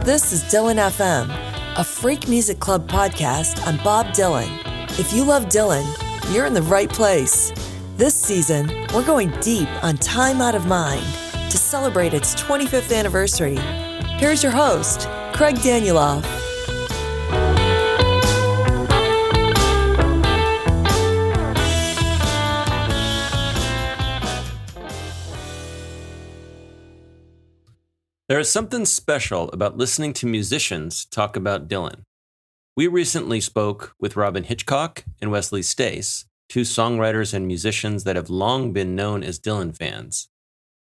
This is Dylan FM, a Freak Music Club podcast on Bob Dylan. If you love Dylan, you're in the right place. This season, we're going deep on Time Out of Mind to celebrate its 25th anniversary. Here's your host, Craig Danieloff. There is something special about listening to musicians talk about Dylan. We recently spoke with Robin Hitchcock and Wesley Stace, two songwriters and musicians that have long been known as Dylan fans.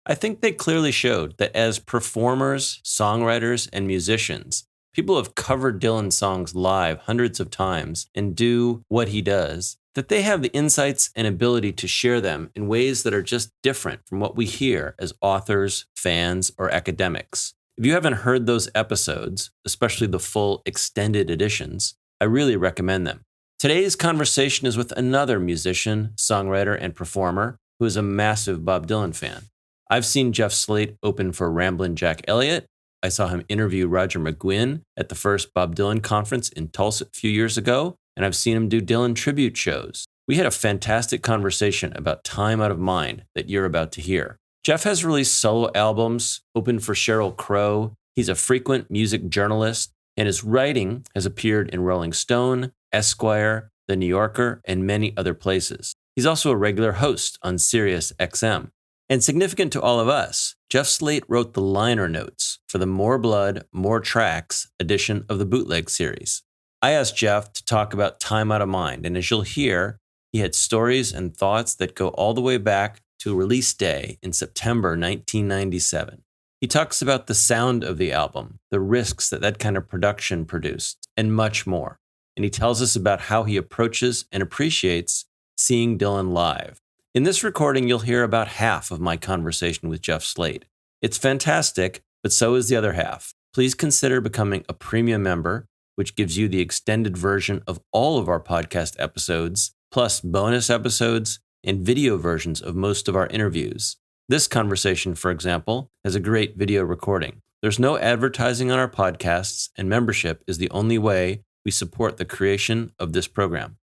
I think they clearly showed that as performers, songwriters, and musicians, people have covered Dylan songs live hundreds of times and do what he does, that they have the insights and ability to share them in ways that are just different from what we hear as authors, fans, or academics. If you haven't heard those episodes, especially the full extended editions, I really recommend them. Today's conversation is with another musician, songwriter, and performer who is a massive Bob Dylan fan. I've seen Jeff Slate open for Ramblin' Jack Elliott. I saw him interview Roger McGuinn at the first Bob Dylan conference in Tulsa a few years ago, and I've seen him do Dylan tribute shows. We had a fantastic conversation about Time Out of Mind that you're about to hear. Jeff has released solo albums, opened for Sheryl Crow. He's a frequent music journalist, and his writing has appeared in RollingStone, Esquire, The New Yorker, and many other places. He's also a regular host on SiriusXM. And significant to all of us, Jeff Slate wrote the liner notes for the More Blood, More Tracks edition of the Bootleg Series. I asked Jeff to talk about Time Out of Mind, and as you'll hear, he had stories and thoughts that go all the way back to release day in September 1997. He talks about the sound of the album, the risks that kind of production produced, and much more. And he tells us about how he approaches and appreciates seeing Dylan live. In this recording, you'll hear about half of my conversation with Jeff Slate. It's fantastic, but so is the other half. Please consider becoming a premium member, which gives you the extended version of all of our podcast episodes, plus bonus episodes and video versions of most of our interviews. This conversation, for example, has a great video recording. There's no advertising on our podcasts, and membership is the only way we support the creation of this program.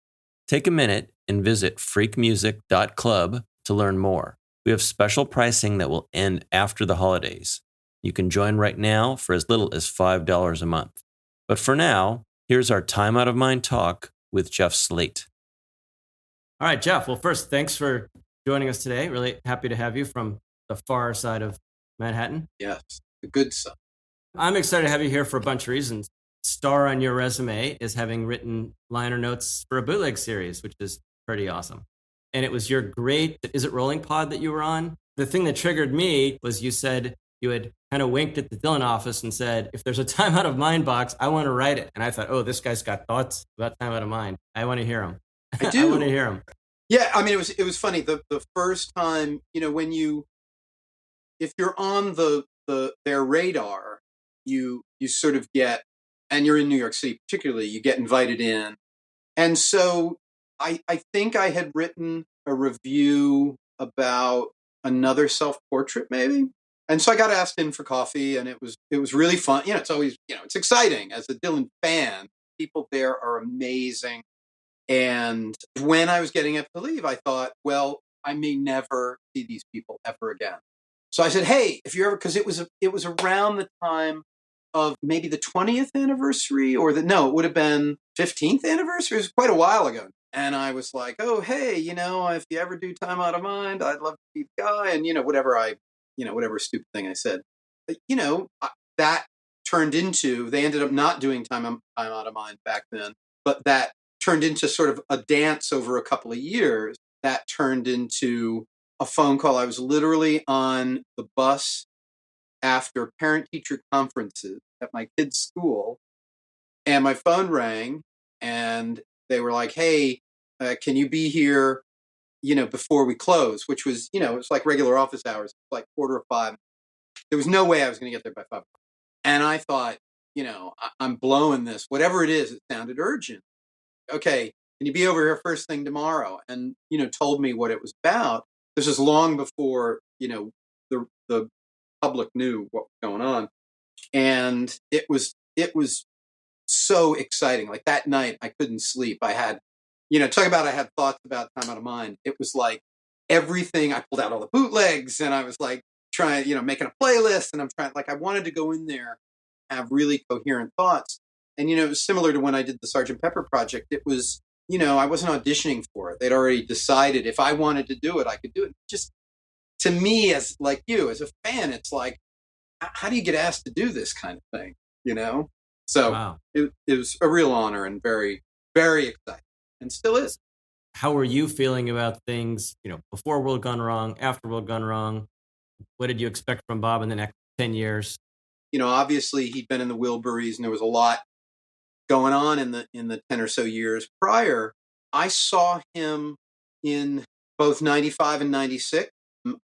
Take a minute and visit freakmusic.club to learn more. We have special pricing that will end after the holidays. You can join right now for as little as $5 a month. But for now, here's our Time Out of Mind talk with Jeff Slate. All right, Jeff. Well, first, thanks for joining us today. Really happy to have you from the far side of Manhattan. Yes, the good side. I'm excited to have you here for a bunch of reasons. Star on your resume is having written liner notes for a bootleg series, which is pretty awesome. And it was your great, is it Rolling Pod that you were on? The thing that triggered me was you said you had kind of winked at the Dylan office and said, if there's a Time Out of Mind box, I want to write it. And I thought, oh, this guy's got thoughts about Time Out of Mind. I want to hear them. I do. I want to hear them. Yeah, I mean, it was funny. The first time, when if you're on their radar, you sort of get, and you're in New York City particularly, you get invited in. And so I think I had written a review about another self-portrait maybe. And so I got asked in for coffee, and it was really fun. It's always, it's exciting as a Dylan fan. People there are amazing. And when I was getting up to leave, I thought, well, I may never see these people ever again. So I said, hey, if you're ever, because it was around the time of maybe the 20th anniversary it would have been 15th anniversary. It was quite a while ago. And I was like, oh, hey, if you ever do Time Out of Mind, I'd love to be the guy. And, whatever stupid thing I said. But, that turned into, they ended up not doing Time Out of Mind back then, but that turned into sort of a dance over a couple of years. That turned into a phone call. I was literally on the bus after parent-teacher conferences at my kid's school, and my phone rang, and they were like, hey, can you be here, before we close, which was, it was like regular office hours, like 4:45. There was no way I was going to get there by 5 o'clock. And I thought, I'm blowing this. Whatever it is, it sounded urgent. Okay, can you be over here first thing tomorrow? And, told me what it was about. This is long before, the public knew what was going on. And it was so exciting. Like that night, I couldn't sleep. I had, talk about I had thoughts about Time Out of Mind. It was like everything. I pulled out all the bootlegs, and I was like trying, making a playlist, and I'm trying, like, I wanted to go in there, have really coherent thoughts. And it was similar to when I did the Sgt. Pepper project. It was, I wasn't auditioning for it. They'd already decided if I wanted to do it, I could do it. Just to me, as like you, as a fan, it's like, how do you get asked to do this kind of thing? So Wow. it was a real honor and very, very exciting, and still is. How were you feeling about things, before World Gone Wrong, after World Gone Wrong? What did you expect from Bob in the next 10 years? Obviously he'd been in the Wilburys, and there was a lot going on in the 10 or so years prior. I saw him in both 95 and 96.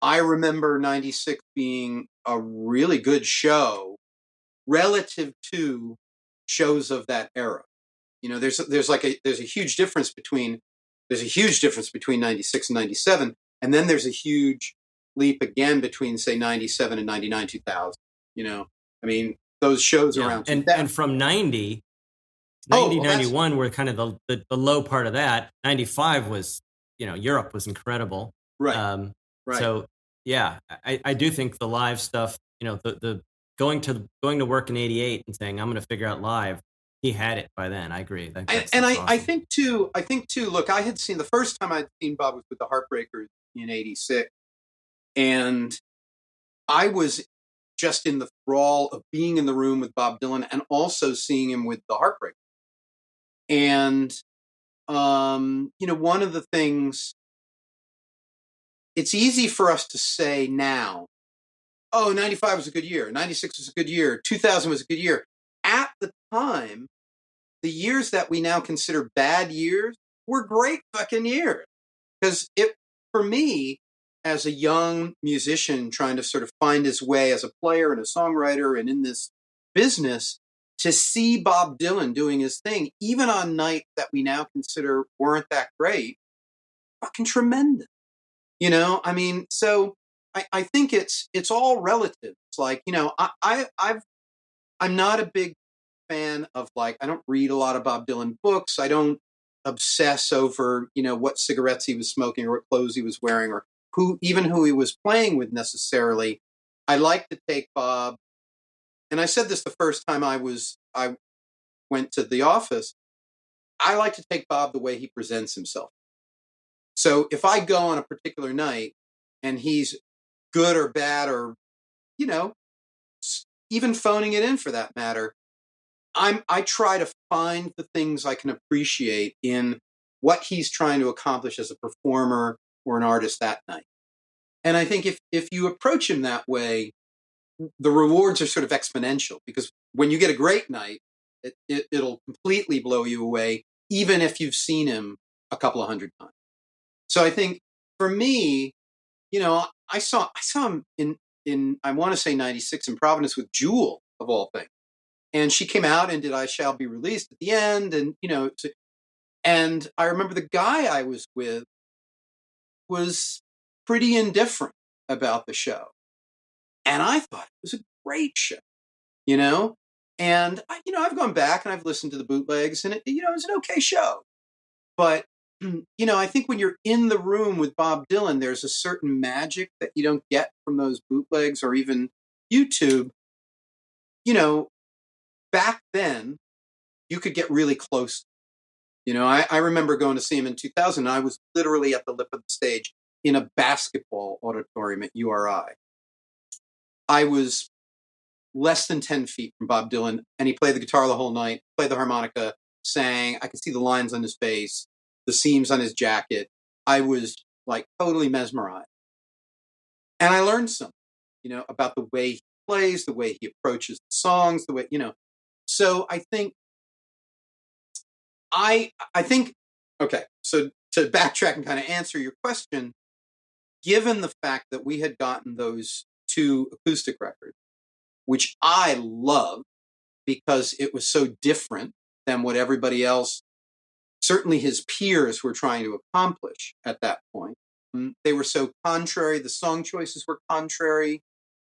I remember 96 being a really good show relative to shows of that era. There's a huge difference between 96 and 97, and then there's a huge leap again between, say, 97 and 99, 2000. Those shows around 2000. And from 90, 91 were kind of the low part of that. 95 was, Europe was incredible. Right. Right. So yeah, I do think the live stuff, the going to work in 88 and saying, I'm going to figure out live, he had it by then. I agree. I think too, look, I had seen, the first time I'd seen Bob was with the Heartbreakers in 86. And I was just in the thrall of being in the room with Bob Dylan and also seeing him with the Heartbreakers. And, one of the things, it's easy for us to say now, 95 was a good year, 96 was a good year, 2000 was a good year. At the time, the years that we now consider bad years were great fucking years. Because for me, as a young musician trying to sort of find his way as a player and a songwriter and in this business, to see Bob Dylan doing his thing, even on nights that we now consider weren't that great, fucking tremendous. So I think it's all relative. It's like, I'm not a big fan of, like, I don't read a lot of Bob Dylan books. I don't obsess over, what cigarettes he was smoking or what clothes he was wearing or who he was playing with necessarily. I like to take Bob, and I said this the first time I went to the office, I like to take Bob the way he presents himself. So if I go on a particular night and he's good or bad or, even phoning it in for that matter, I try to find the things I can appreciate in what he's trying to accomplish as a performer or an artist that night. And I think if you approach him that way, the rewards are sort of exponential, because when you get a great night, it'll completely blow you away, even if you've seen him a couple of hundred times. So I think for me, I saw him in I want to say 96 in Providence with Jewel, of all things. And she came out and did I Shall Be Released at the end. And, and I remember the guy I was with was pretty indifferent about the show. And I thought it was a great show, and, I've gone back and I've listened to the bootlegs, and it was an okay show. But, I think when you're in the room with Bob Dylan, there's a certain magic that you don't get from those bootlegs or even YouTube. Back then, you could get really close. I remember going to see him in 2000. And I was literally at the lip of the stage in a basketball auditorium at URI. I was less than 10 feet from Bob Dylan, and he played the guitar the whole night, played the harmonica, sang. I could see the lines on his face, the seams on his jacket. I was like totally mesmerized. And I learned something, about the way he plays, the way he approaches the songs, the way, So I think, okay, so to backtrack and kind of answer your question, given the fact that we had gotten those 2 acoustic records, which I love because it was so different than what everybody else, certainly his peers, were trying to accomplish at that point. They were so contrary. The song choices were contrary,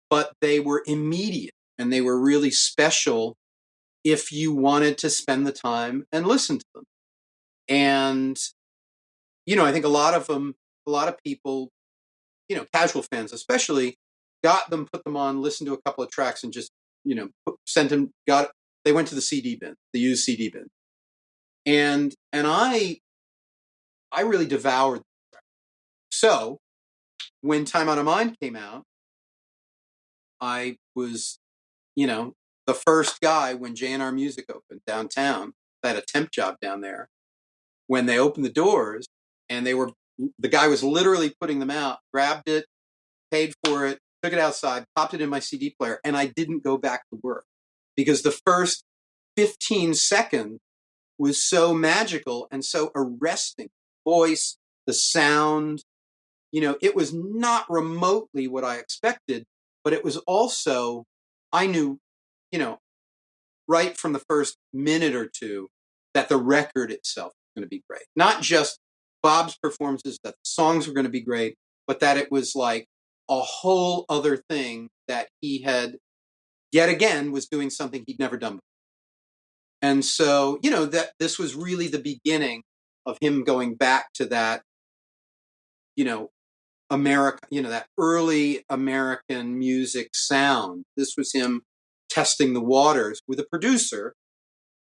but they were immediate and they were really special if you wanted to spend the time and listen to them. And, I think a lot of people, casual fans especially, got them, put them on, listened to a couple of tracks, and just, sent them, they went to the CD bin, the used CD bin. And I really devoured them. So when Time Out of Mind came out, I was, the first guy when J&R Music opened downtown. I had a temp job down there. When they opened the doors, and the guy was literally putting them out, grabbed it, paid for it, took it outside, popped it in my CD player, and I didn't go back to work because the first 15 seconds was so magical and so arresting. Voice, the sound, it was not remotely what I expected, but it was also, I knew, right from the first minute or two that the record itself was going to be great. Not just Bob's performances, that the songs were going to be great, but that it was like a whole other thing that he had, yet again, was doing something he'd never done before. And so, that this was really the beginning of him going back to that, America, that early American music sound. This was him testing the waters with a producer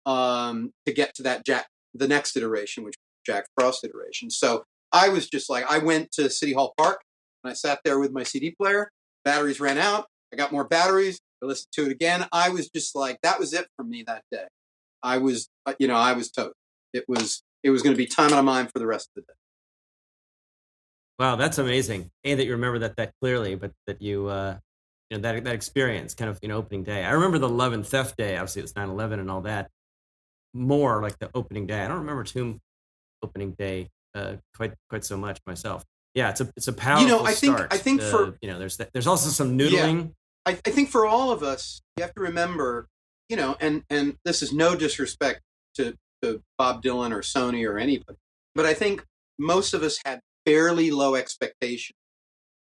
to get to the next iteration, which was Jack Frost iteration. So I was just like, I went to City Hall Park and I sat there with my CD player. Batteries ran out. I got more batteries. I listened to it again. I was just like, that was it for me that day. I was toast. It was going to be Time Out of Mind for the rest of the day. Wow, that's amazing. And that you remember that clearly, but that you, that experience kind of, opening day. I remember the Love and Theft Day. Obviously, it was 9/11 and all that. More like the opening day. I don't remember Tomb opening day quite so much myself. Yeah, it's a powerful start. I think there's also some noodling. Yeah, I think for all of us, you have to remember, and this is no disrespect to Bob Dylan or Sony or anybody, but I think most of us had fairly low expectations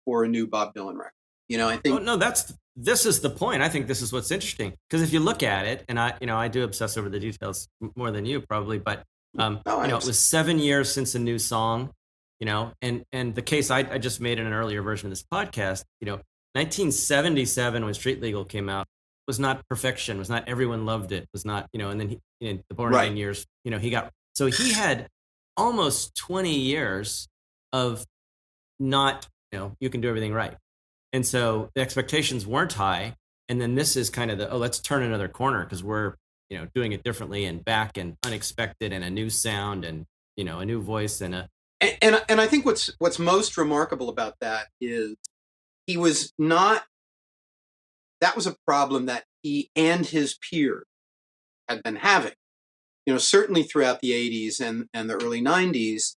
for a new Bob Dylan record. I think. Oh no, this is the point. I think this is what's interesting because if you look at it, and I do obsess over the details more than you probably, but it was 7 years since a new song, and the case I just made in an earlier version of this podcast, 1977 when Street Legal came out was not perfection, was not everyone loved it, was not, and then in the Born Again years, he had almost 20 years of not, you can do everything right. And so the expectations weren't high. And then this is kind of let's turn another corner because we're, doing it differently and back and unexpected and a new sound and, a new voice and I think what's most remarkable about that is he was not, that was a problem that he and his peers had been having, certainly throughout the 80s and the early 90s.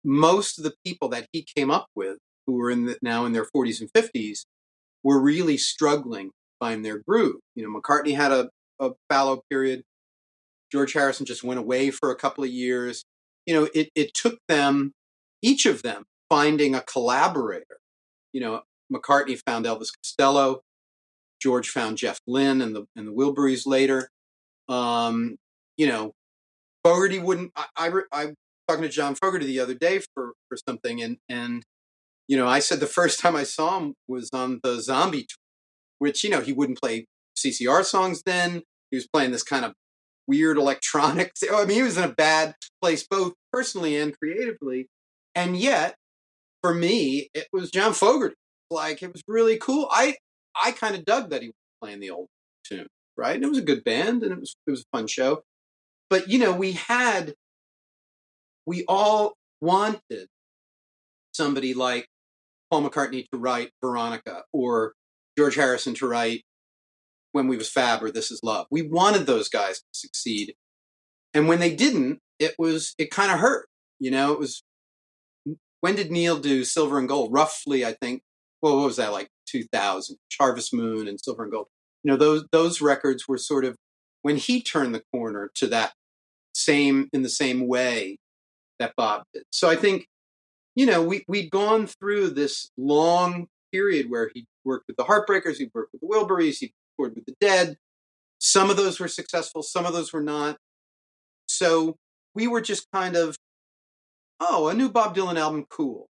Most of the people that he came up with who were now in their 40s and 50s were really struggling to find their groove. McCartney had a fallow period. George Harrison just went away for a couple of years. It took them, each of them, finding a collaborator. McCartney found Elvis Costello. George found Jeff Lynne and the Wilburys later. Fogerty wouldn't. I was talking to John Fogerty the other day for something, and I said the first time I saw him was on the Zombie tour, which he wouldn't play CCR songs then. He was playing this kind of weird electronic. I mean, he was in a bad place both personally and creatively, and yet for me, it was John Fogerty. Like it was really cool. I kind of dug that he was playing the old tune, right? And it was a good band, and it was a fun show. But we all wanted somebody like Paul McCartney to write Veronica or George Harrison to write When We Was Fab or This Is Love. We wanted those guys to succeed. And when they didn't, it kind of hurt. It was, when did Neil do Silver and Gold? Roughly, I think, what was that, like 2000? Harvest Moon and Silver and Gold. Those records were sort of when he turned the corner to that in the same way that Bob did. So I think, we'd gone through this long period where he worked with the Heartbreakers, he worked with the Wilburys, he toured with the Dead. Some of those were successful, some of those were not. So we were just kind of, oh, a new Bob Dylan album, cool.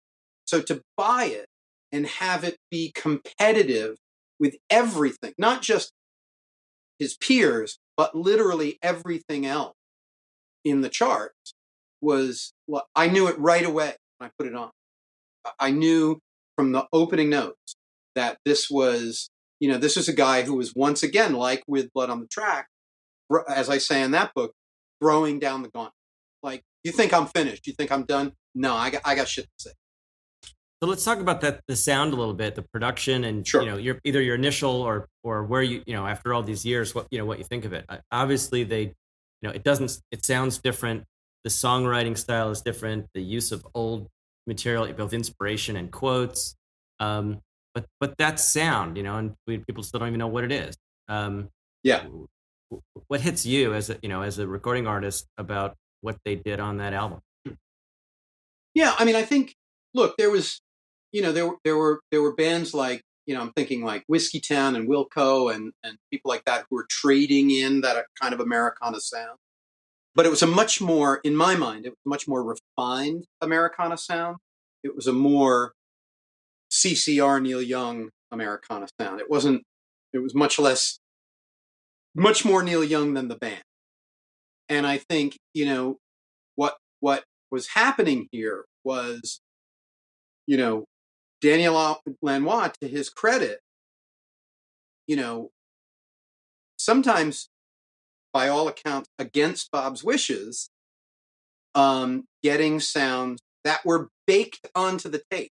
So to buy it and have it be competitive with everything, not just his peers, but literally everything else in the charts, was, I knew it right away when I put it on. I knew from the opening notes that this was a guy who was, once again, like with Blood on the Track, as I say in that book, throwing down the gauntlet. Like, you think I'm finished? You think I'm done? No, I got shit to say. So let's talk about the sound a little bit, the production, and sure. Your initial or where after all these years, what you think of it. Obviously, it sounds different. The songwriting style is different. The use of old material, both inspiration and quotes. But that sound, and people still don't even know what it is. Yeah. What hits you as a recording artist about what they did on that album? Yeah, I mean, I think, look, there was, there were bands like, I'm thinking like Whiskey Town and Wilco and people like that who were trading in that kind of Americana sound. But it was a much more, in my mind, it was a much more refined Americana sound. It was a more CCR Neil Young Americana sound. It was much more Neil Young than the band. And I think, what was happening here was, Daniel Lanois, to his credit, sometimes, by all accounts, against Bob's wishes, getting sounds that were baked onto the tape.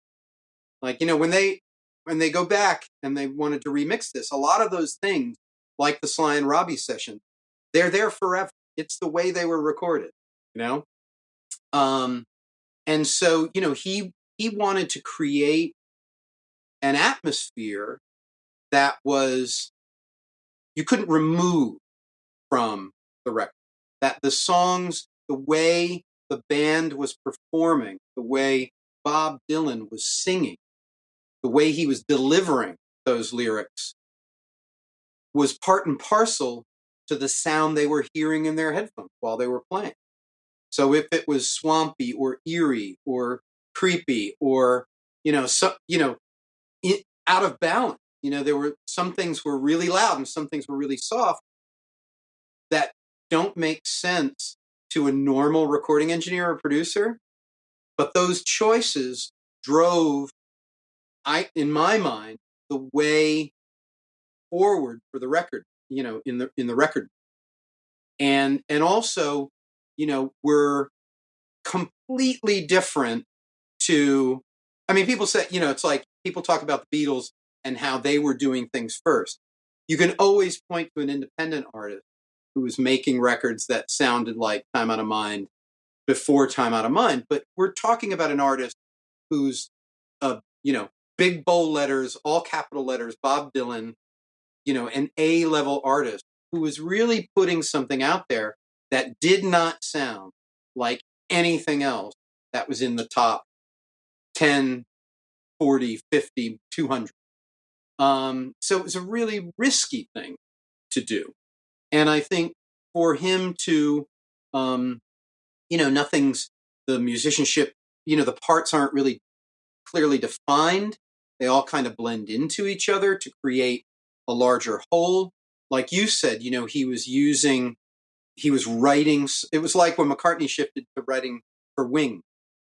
Like, when they go back and they wanted to remix this, a lot of those things, like the Sly and Robbie session, they're there forever. It's the way they were recorded, and so, he wanted to create an atmosphere that was, you couldn't remove from the record. That the songs, the way the band was performing, the way Bob Dylan was singing, the way he was delivering those lyrics was part and parcel to the sound they were hearing in their headphones while they were playing. So if it was swampy or eerie or creepy or, out of balance, there were some things were really loud and some things were really soft that don't make sense to a normal recording engineer or producer. But those choices drove, in my mind, the way forward for the record, in the record. And also, were completely different to, I mean, people say, it's like people talk about the Beatles and how they were doing things first. You can always point to an independent artist who was making records that sounded like Time Out of Mind before Time Out of Mind. But we're talking about an artist who's, big bold letters, all capital letters, Bob Dylan, an A-level artist who was really putting something out there that did not sound like anything else that was in the top 10, 40, 50, 200. So it was a really risky thing to do. And I think for him to, nothing's, the musicianship, the parts aren't really clearly defined. They all kind of blend into each other to create a larger whole. Like you said, he was writing. It was like when McCartney shifted to writing for Wings.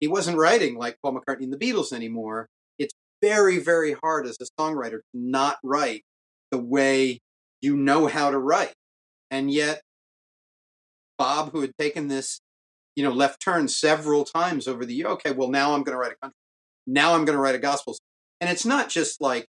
He wasn't writing like Paul McCartney and the Beatles anymore. It's very, very hard as a songwriter to not write the way you know how to write. And yet, Bob, who had taken this, left turn several times over the year, okay, well, now I'm going to write a country. Now I'm going to write a gospel song. And it's not just like,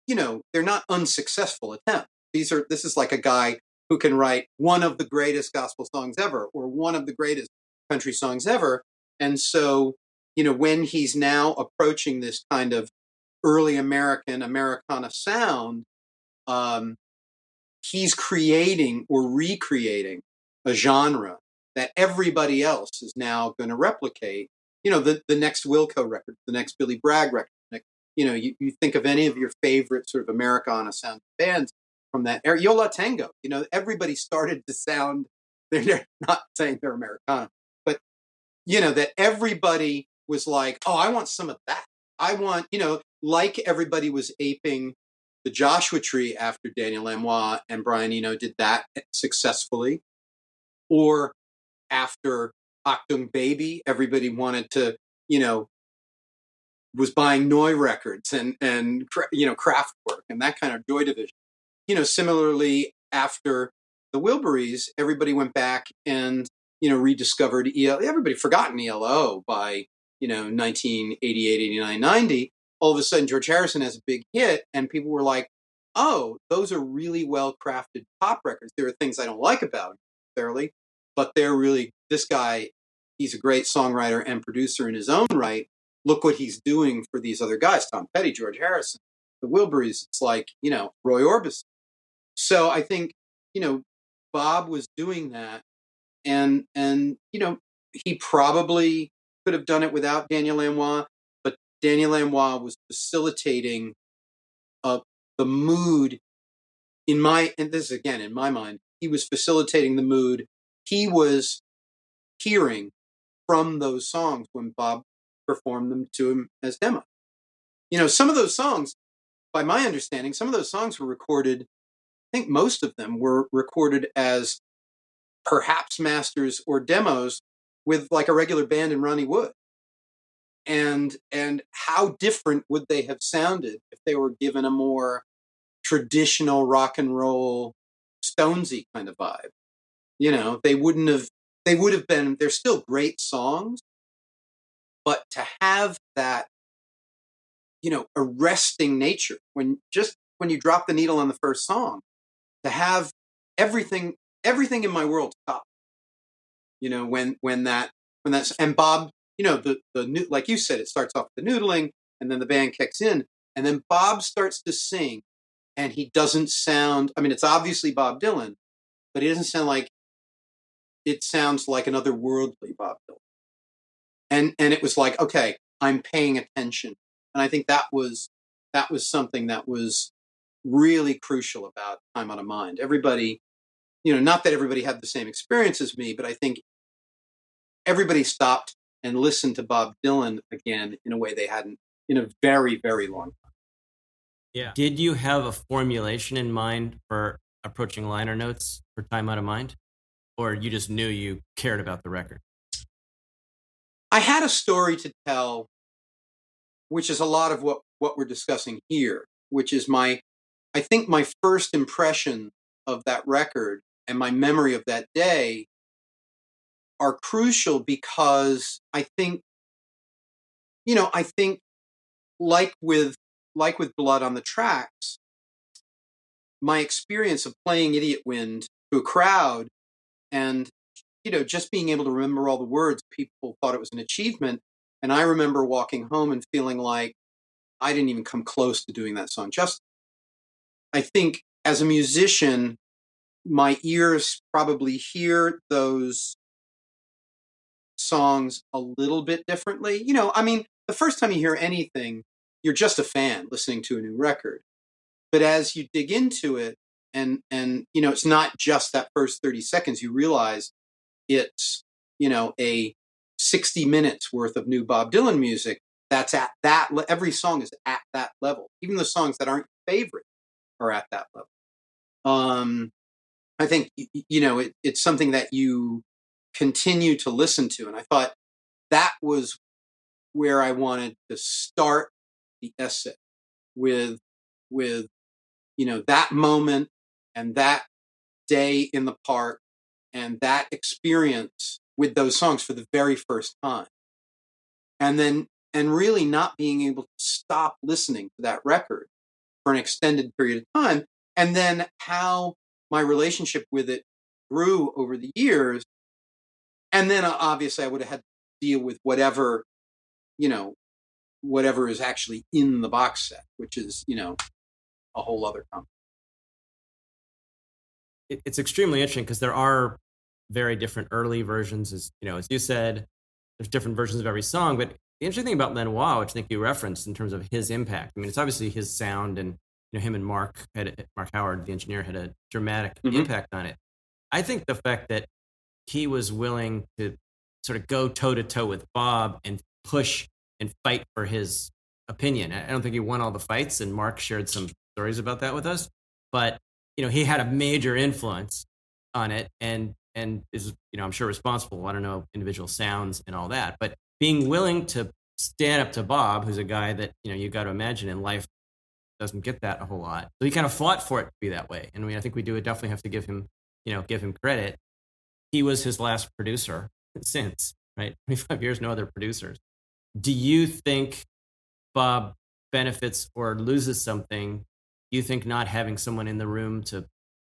they're not unsuccessful attempts. This is like a guy who can write one of the greatest gospel songs ever or one of the greatest country songs ever. And so, when he's now approaching this kind of early Americana sound, he's creating or recreating a genre that everybody else is now going to replicate. The next Wilco record, the next Billy Bragg record. You think of any of your favorite sort of Americana sound bands, from that era. Yo La Tengo, everybody started to sound, they're not saying they're Americana, but, that everybody was like, oh, I want some of that. I want, like everybody was aping the Joshua Tree after Daniel Lanois and Brian Eno did that successfully. Or after Achtung Baby, everybody wanted to, was buying Neu records and Kraftwerk and that kind of Joy Division. Similarly, after the Wilburys, everybody went back and, rediscovered ELO. Everybody forgotten ELO by, 1988, 89, 90. All of a sudden, George Harrison has a big hit, and people were like, oh, those are really well-crafted pop records. There are things I don't like about them, necessarily, but they're really, this guy, he's a great songwriter and producer in his own right. Look what he's doing for these other guys, Tom Petty, George Harrison, the Wilburys. It's like, Roy Orbison. So I think, Bob was doing that, and he probably could have done it without Daniel Lanois, but Daniel Lanois was facilitating the mood and this is again in my mind, he was facilitating the mood he was hearing from those songs when Bob performed them to him as demos. Some of those songs, by my understanding, some of those songs were recorded, I think most of them were recorded as perhaps masters or demos with like a regular band and Ronnie Wood. And how different would they have sounded if they were given a more traditional rock and roll Stonesy kind of vibe? They would have been, they're still great songs, but to have that, arresting nature when you drop the needle on the first song, to have everything in my world stop. When that's, and Bob, the like you said, it starts off with the noodling and then the band kicks in and then Bob starts to sing and he doesn't sound, it's obviously Bob Dylan, but it doesn't sound like, it sounds like an otherworldly Bob Dylan. And it was like, okay, I'm paying attention. And I think that was something that was really crucial about Time Out of Mind. Everybody, not that everybody had the same experience as me, but I think everybody stopped and listened to Bob Dylan again in a way they hadn't in a very, very long time. Yeah. Did you have a formulation in mind for approaching liner notes for Time Out of Mind? Or you just knew you cared about the record? I had a story to tell, which is a lot of what we're discussing here, which is I think my first impression of that record and my memory of that day are crucial because I think like with Blood on the Tracks, my experience of playing Idiot Wind to a crowd and, just being able to remember all the words, people thought it was an achievement. And I remember walking home and feeling like I didn't even come close to doing that song justice. I think as a musician, my ears probably hear those songs a little bit differently. The first time you hear anything, you're just a fan listening to a new record. But as you dig into it, and it's not just that first 30 seconds, you realize it's, a 60 minutes worth of new Bob Dylan music. That's at that, every song is at that level. Even the songs that aren't favorite are at that level. I think, it's something that you continue to listen to. And I thought that was where I wanted to start the essay with that moment and that day in the park and that experience with those songs for the very first time. And really not being able to stop listening to that record for an extended period of time. And then how my relationship with it grew over the years. And then obviously I would have had to deal with whatever is actually in the box set, which is, a whole other conversation. It's extremely interesting because there are very different early versions, as you said, there's different versions of every song. But the interesting thing about Lanois, which I think you referenced in terms of his impact, it's obviously his sound and him and Mark Howard, the engineer, had a dramatic impact on it. I think the fact that he was willing to sort of go toe-to-toe with Bob and push and fight for his opinion. I don't think he won all the fights, and Mark shared some stories about that with us. But, he had a major influence on it and is, I'm sure responsible. I don't know individual sounds and all that. But being willing to stand up to Bob, who's a guy that, you got to imagine in life doesn't get that a whole lot. So he kind of fought for it to be that way. And I think we do definitely have to give him credit. He was his last producer since, right? 25 years, no other producers. Do you think Bob benefits or loses something? Do you think not having someone in the room to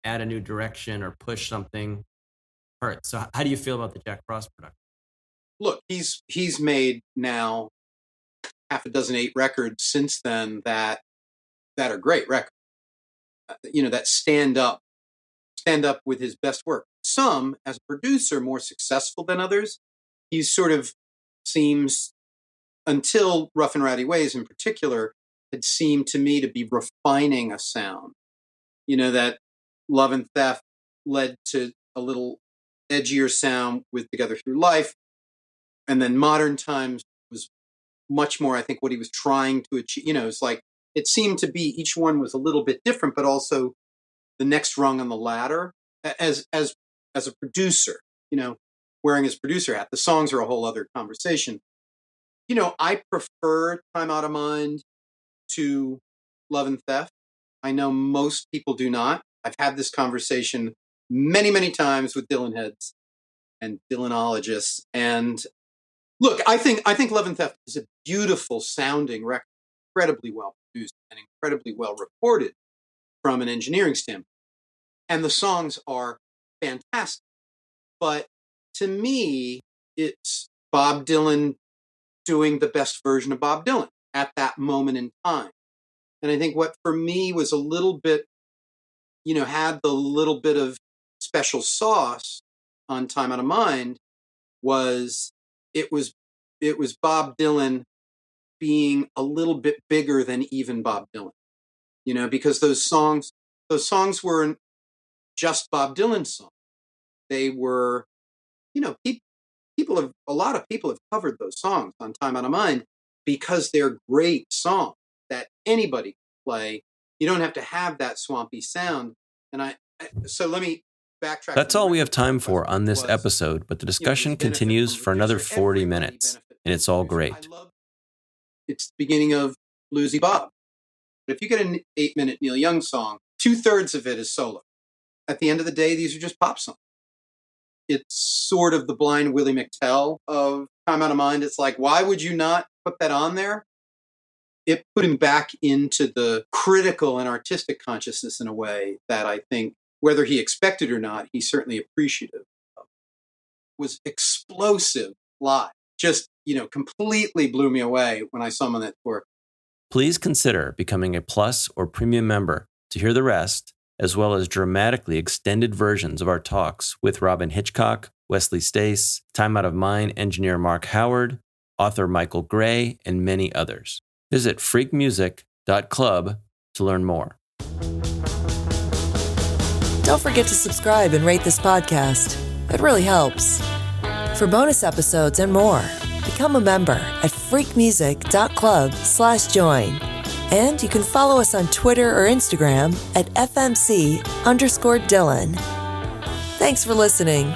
add a new direction or push something hurts? So how do you feel about the Jack Frost production? Look, he's made now 8 records since then that are great records. That stand up with his best work. Some, as a producer, more successful than others. He sort of seems, until Rough and Rowdy Ways in particular, had seemed to me to be refining a sound. That Love and Theft led to a little edgier sound with Together Through Life. And then Modern Times was much more, I think, what he was trying to achieve. It's like, it seemed to be each one was a little bit different, but also the next rung on the ladder as a producer, wearing his producer hat. The songs are a whole other conversation. I prefer Time Out of Mind to Love and Theft. I know most people do not. I've had this conversation many, many times with Dylan heads and Dylanologists. And look, I think Love and Theft is a beautiful sounding record, incredibly well produced and incredibly well recorded from an engineering standpoint. And the songs are fantastic. But to me, it's Bob Dylan doing the best version of Bob Dylan at that moment in time. And I think what for me was a little bit, had the little bit of special sauce on Time Out of Mind was it was Bob Dylan being a little bit bigger than even Bob Dylan, because those songs weren't just Bob Dylan's songs. They were, a lot of people have covered those songs on Time Out of Mind because they're great songs that anybody can play. You don't have to have that swampy sound. And so let me backtrack. That's all we have time for on this episode, but the discussion continues for another 40 minutes, and it's all great. It's the beginning of Bluesy Bob. But if you get an 8-minute Neil Young song, 2/3 of it is solo. At the end of the day, these are just pop songs. It's sort of the blind Willie McTell of Time Out of Mind. It's like, why would you not put that on there? It put him back into the critical and artistic consciousness in a way that I think, whether he expected or not, he's certainly appreciative of. It was explosive live. Just, completely blew me away when I saw him on that tour. Please consider becoming a Plus or Premium member to hear the rest, as well as dramatically extended versions of our talks with Robin Hitchcock, Wesley Stace, Time Out of Mind engineer Mark Howard, author Michael Gray, and many others. Visit freakmusic.club to learn more. Don't forget to subscribe and rate this podcast. It really helps. For bonus episodes and more, become a member at freakmusic.club/join. And you can follow us on Twitter or Instagram at FMC_Dylan. Thanks for listening.